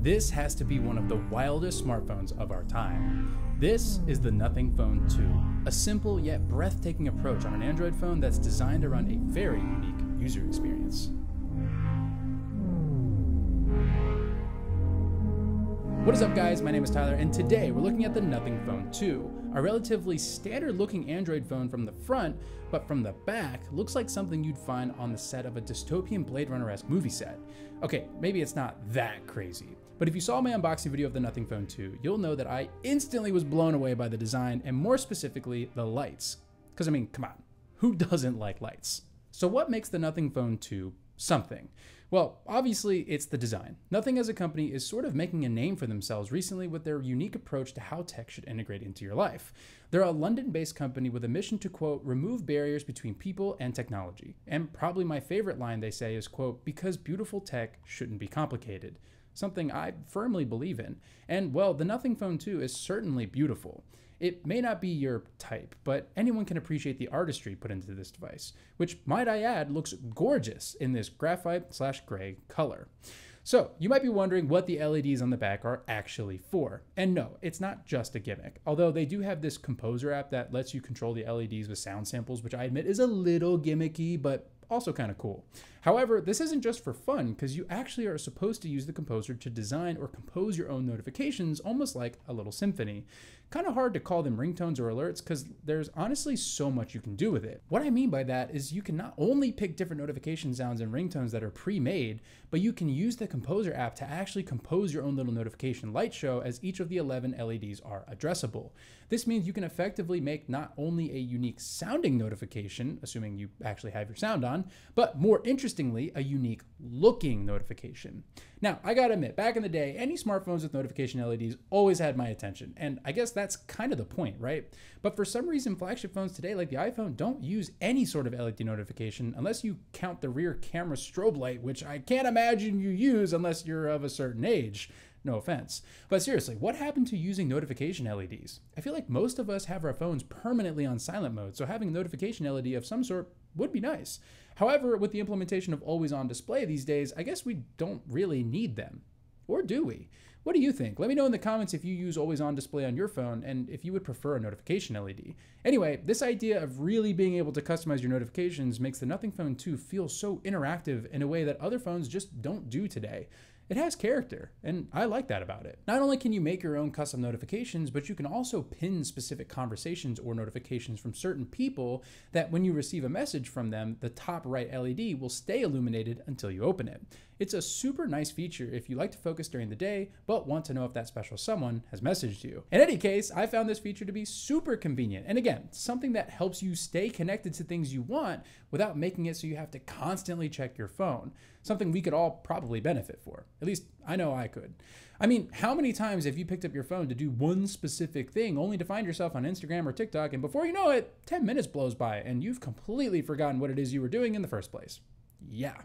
This has to be one of the wildest smartphones of our time. This is the Nothing Phone 2, a simple yet breathtaking approach on an Android phone that's designed around a very unique user experience. What is up, guys? My name is Tyler, and today we're looking at the Nothing Phone 2, a relatively standard-looking Android phone from the front, but from the back looks like something you'd find on the set of a dystopian Blade Runner-esque movie set. Okay, maybe it's not that crazy, but if you saw my unboxing video of the Nothing Phone 2, you'll know that I instantly was blown away by the design, and more specifically, the lights. Because I mean, come on, who doesn't like lights? So what makes the Nothing Phone 2 something? Well, obviously it's the design. Nothing as a company is sort of making a name for themselves recently with their unique approach to how tech should integrate into your life. They're a London-based company with a mission to, quote, remove barriers between people and technology. And probably my favorite line they say is, quote, because beautiful tech shouldn't be complicated. Something I firmly believe in. And well, the Nothing Phone 2 is certainly beautiful. It may not be your type, but anyone can appreciate the artistry put into this device, which, might I add, looks gorgeous in this graphite/gray color. So you might be wondering what the LEDs on the back are actually for. And no, it's not just a gimmick, although they do have this Composer app that lets you control the LEDs with sound samples, which I admit is a little gimmicky, but also kind of cool. However, this isn't just for fun, because you actually are supposed to use the Composer to design or compose your own notifications, almost like a little symphony. Kind of hard to call them ringtones or alerts because there's honestly so much you can do with it. What I mean by that is you can not only pick different notification sounds and ringtones that are pre-made, but you can use the Composer app to actually compose your own little notification light show, as each of the 11 LEDs are addressable. This means you can effectively make not only a unique sounding notification, assuming you actually have your sound on, but more interestingly, a unique looking notification. Now, I gotta admit, back in the day, any smartphones with notification LEDs always had my attention, and I guess that's kind of the point, right? But for some reason, flagship phones today, like the iPhone, don't use any sort of LED notification unless you count the rear camera strobe light, which I can't imagine you use unless you're of a certain age. No offense. But seriously, what happened to using notification LEDs? I feel like most of us have our phones permanently on silent mode, so having a notification LED of some sort would be nice. However, with the implementation of always on display these days, I guess we don't really need them. Or do we? What do you think? Let me know in the comments if you use always on display on your phone and if you would prefer a notification LED. Anyway, this idea of really being able to customize your notifications makes the Nothing Phone 2 feel so interactive in a way that other phones just don't do today. It has character, and I like that about it. Not only can you make your own custom notifications, but you can also pin specific conversations or notifications from certain people that when you receive a message from them, the top right LED will stay illuminated until you open it. It's a super nice feature if you like to focus during the day, but want to know if that special someone has messaged you. In any case, I found this feature to be super convenient. And again, something that helps you stay connected to things you want without making it so you have to constantly check your phone. Something we could all probably benefit for. At least I know I could. I mean, how many times have you picked up your phone to do one specific thing only to find yourself on Instagram or TikTok, and before you know it, 10 minutes blows by and you've completely forgotten what it is you were doing in the first place? Yeah.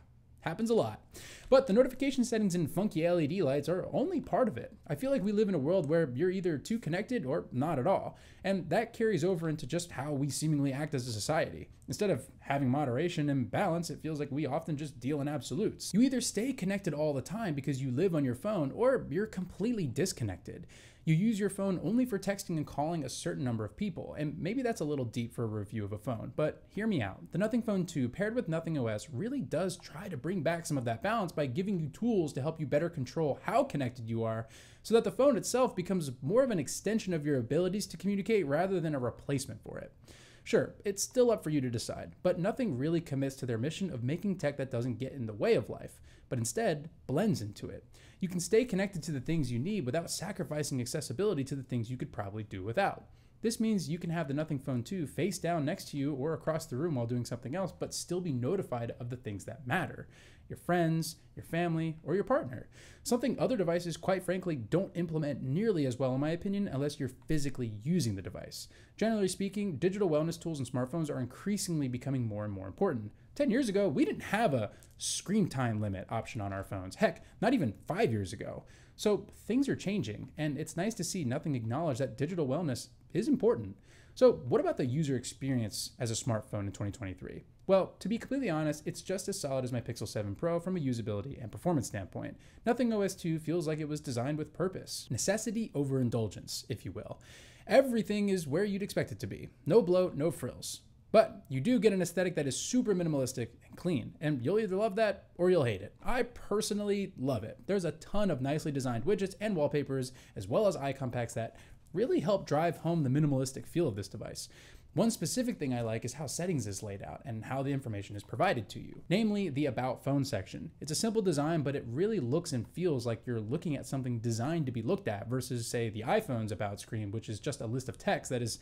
Happens a lot. But the notification settings and funky LED lights are only part of it. I feel like we live in a world where you're either too connected or not at all. And that carries over into just how we seemingly act as a society. Instead of having moderation and balance, it feels like we often just deal in absolutes. You either stay connected all the time because you live on your phone, or you're completely disconnected. You use your phone only for texting and calling a certain number of people, and maybe that's a little deep for a review of a phone, but hear me out. The Nothing Phone 2 paired with Nothing OS really does try to bring back some of that balance by giving you tools to help you better control how connected you are, so that the phone itself becomes more of an extension of your abilities to communicate rather than a replacement for it. Sure, it's still up for you to decide, but Nothing really commits to their mission of making tech that doesn't get in the way of life, but instead blends into it. You can stay connected to the things you need without sacrificing accessibility to the things you could probably do without. This means you can have the Nothing Phone 2 face down next to you or across the room while doing something else, but still be notified of the things that matter. Your friends, your family, or your partner. Something other devices, quite frankly, don't implement nearly as well in my opinion unless you're physically using the device. Generally speaking, digital wellness tools and smartphones are increasingly becoming more and more important. 10 years ago, we didn't have a screen time limit option on our phones. Heck, not even 5 years ago. So things are changing, and it's nice to see Nothing acknowledge that digital wellness is important. So what about the user experience as a smartphone in 2023? Well, to be completely honest, it's just as solid as my Pixel 7 Pro from a usability and performance standpoint. Nothing OS 2 feels like it was designed with purpose. Necessity over indulgence, if you will. Everything is where you'd expect it to be. No bloat, no frills. But you do get an aesthetic that is super minimalistic and clean, and you'll either love that or you'll hate it. I personally love it. There's a ton of nicely designed widgets and wallpapers, as well as icon packs that really help drive home the minimalistic feel of this device. One specific thing I like is how settings is laid out and how the information is provided to you, namely the About Phone section. It's a simple design, but it really looks and feels like you're looking at something designed to be looked at versus, say, the iPhone's About screen, which is just a list of text that is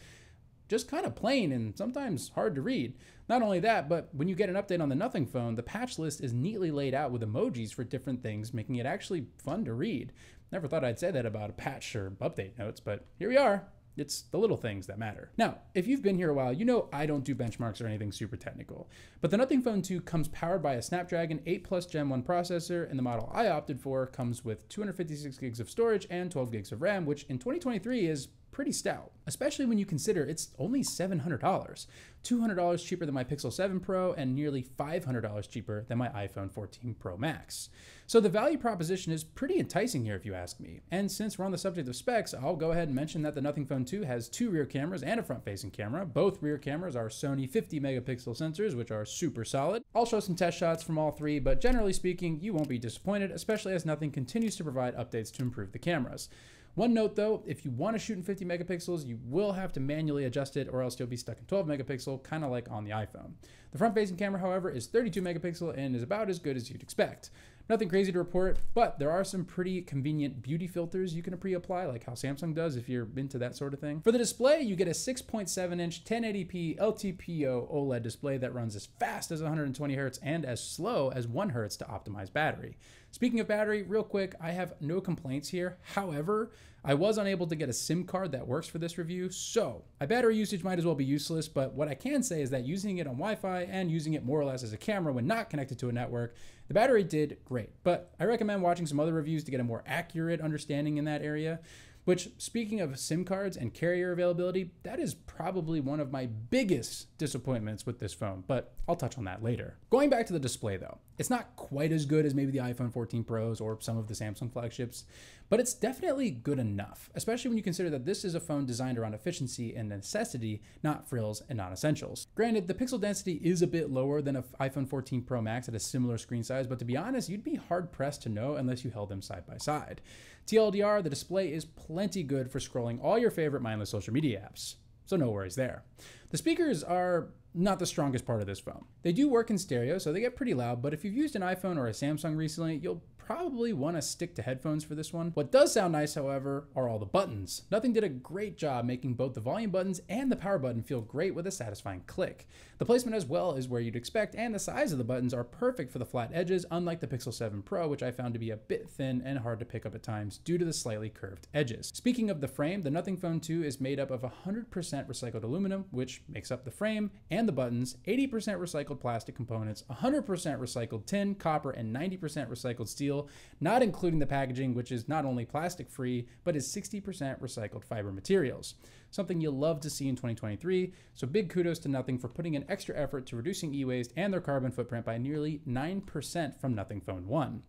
just kind of plain and sometimes hard to read. Not only that, but when you get an update on the Nothing phone, the patch list is neatly laid out with emojis for different things, making it actually fun to read. Never thought I'd say that about a patch or update notes, but here we are. It's the little things that matter. Now, if you've been here a while, you know I don't do benchmarks or anything super technical, but the Nothing Phone 2 comes powered by a Snapdragon 8 Plus Gen 1 processor, and the model I opted for comes with 256 gigs of storage and 12 gigs of RAM, which in 2023 is pretty stout, especially when you consider it's only $700, $200 cheaper than my Pixel 7 Pro and nearly $500 cheaper than my iPhone 14 Pro Max. So the value proposition is pretty enticing here if you ask me. And since we're on the subject of specs, I'll go ahead and mention that the Nothing Phone 2 has 2 rear cameras and a front-facing camera. Both rear cameras are Sony 50 megapixel sensors, which are super solid. I'll show some test shots from all 3, but generally speaking, you won't be disappointed, especially as Nothing continues to provide updates to improve the cameras. One note though, if you want to shoot in 50 megapixels, you will have to manually adjust it or else you'll be stuck in 12 megapixel, kind of like on the iPhone. The front-facing camera, however, is 32 megapixel and is about as good as you'd expect. Nothing crazy to report, but there are some pretty convenient beauty filters you can pre-apply, like how Samsung does if you're into that sort of thing. For the display, you get a 6.7-inch 1080p LTPO OLED display that runs as fast as 120 Hz and as slow as 1 Hz to optimize battery. Speaking of battery, real quick, I have no complaints here. However, I was unable to get a SIM card that works for this review, so my battery usage might as well be useless, but what I can say is that using it on Wi-Fi and using it more or less as a camera when not connected to a network, the battery did great. But I recommend watching some other reviews to get a more accurate understanding in that area. Which, speaking of SIM cards and carrier availability, that is probably one of my biggest disappointments with this phone, but I'll touch on that later. Going back to the display though, it's not quite as good as maybe the iPhone 14 Pros or some of the Samsung flagships, but it's definitely good enough, especially when you consider that this is a phone designed around efficiency and necessity, not frills and non-essentials. Granted, the pixel density is a bit lower than an iPhone 14 Pro Max at a similar screen size, but to be honest, you'd be hard-pressed to know unless you held them side by side. TLDR, the display is plenty good for scrolling all your favorite mindless social media apps, so no worries there. The speakers are not the strongest part of this phone. They do work in stereo, so they get pretty loud, but if you've used an iPhone or a Samsung recently, you'll probably want to stick to headphones for this one. What does sound nice, however, are all the buttons. Nothing did a great job making both the volume buttons and the power button feel great with a satisfying click. The placement as well is where you'd expect, and the size of the buttons are perfect for the flat edges, unlike the Pixel 7 Pro, which I found to be a bit thin and hard to pick up at times due to the slightly curved edges. Speaking of the frame, the Nothing Phone 2 is made up of 100% recycled aluminum, which makes up the frame and the buttons, 80% recycled plastic components, 100% recycled tin, copper, and 90% recycled steel, not including the packaging, which is not only plastic free, but is 60% recycled fiber materials. Something you'll love to see in 2023, so big kudos to Nothing for putting an extra effort to reducing e-waste and their carbon footprint by nearly 9% from Nothing Phone 1.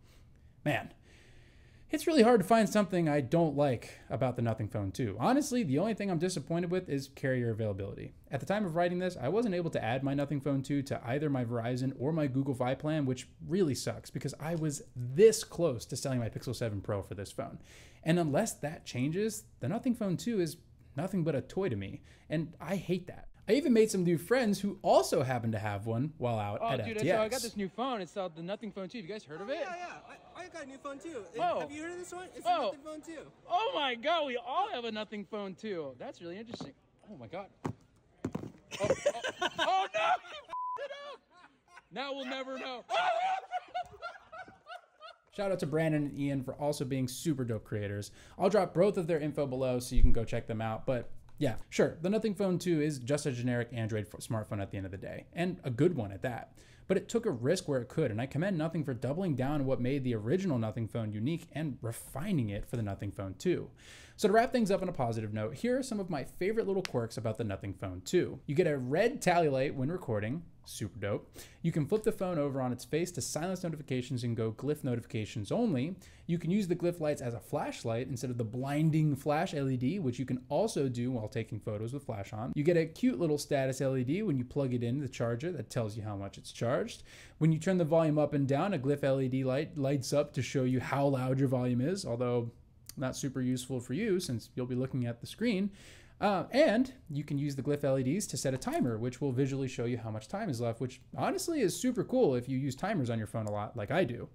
Man, it's really hard to find something I don't like about the Nothing Phone 2. Honestly, the only thing I'm disappointed with is carrier availability. At the time of writing this, I wasn't able to add my Nothing Phone 2 to either my Verizon or my Google Fi plan, which really sucks because I was this close to selling my Pixel 7 Pro for this phone. And unless that changes, the Nothing Phone 2 is nothing but a toy to me, and I hate that. I even made some new friends who also happen to have one while out at FTX. Dude, I got this new phone. It's called the Nothing Phone 2. Have you guys heard of it? Yeah. I got a new phone too. Oh. Have you heard of this one? It's the Nothing Phone 2. Oh my God, we all have a Nothing Phone 2. That's really interesting. Oh my God. Oh no! You f***ed it up! Now we'll never know. Shout out to Brandon and Ian for also being super dope creators. I'll drop both of their info below so you can go check them out, but yeah, sure, the Nothing Phone 2 is just a generic Android smartphone at the end of the day, and a good one at that. But it took a risk where it could, and I commend Nothing for doubling down on what made the original Nothing Phone unique and refining it for the Nothing Phone 2. So to wrap things up on a positive note, here are some of my favorite little quirks about the Nothing Phone 2. You get a red tally light when recording, super dope. You can flip the phone over on its face to silence notifications and go glyph notifications only. You can use the glyph lights as a flashlight instead of the blinding flash LED, which you can also do while taking photos with flash on. You get a cute little status LED when you plug it into the charger that tells you how much it's charged. When you turn the volume up and down, a glyph LED light lights up to show you how loud your volume is, although not super useful for you since you'll be looking at the screen. And you can use the glyph LEDs to set a timer, which will visually show you how much time is left, which honestly is super cool if you use timers on your phone a lot like I do.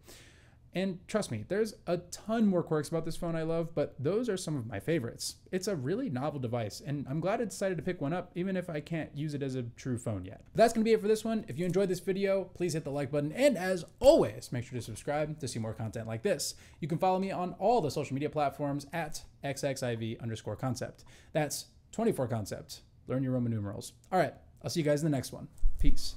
And trust me, there's a ton more quirks about this phone I love, but those are some of my favorites. It's a really novel device, and I'm glad I decided to pick one up, even if I can't use it as a true phone yet. But that's gonna be it for this one. If you enjoyed this video, please hit the like button, and as always, make sure to subscribe to see more content like this. You can follow me on all the social media platforms at xxiv_concept. That's 24 concept. Learn your Roman numerals. All right, I'll see you guys in the next one. Peace.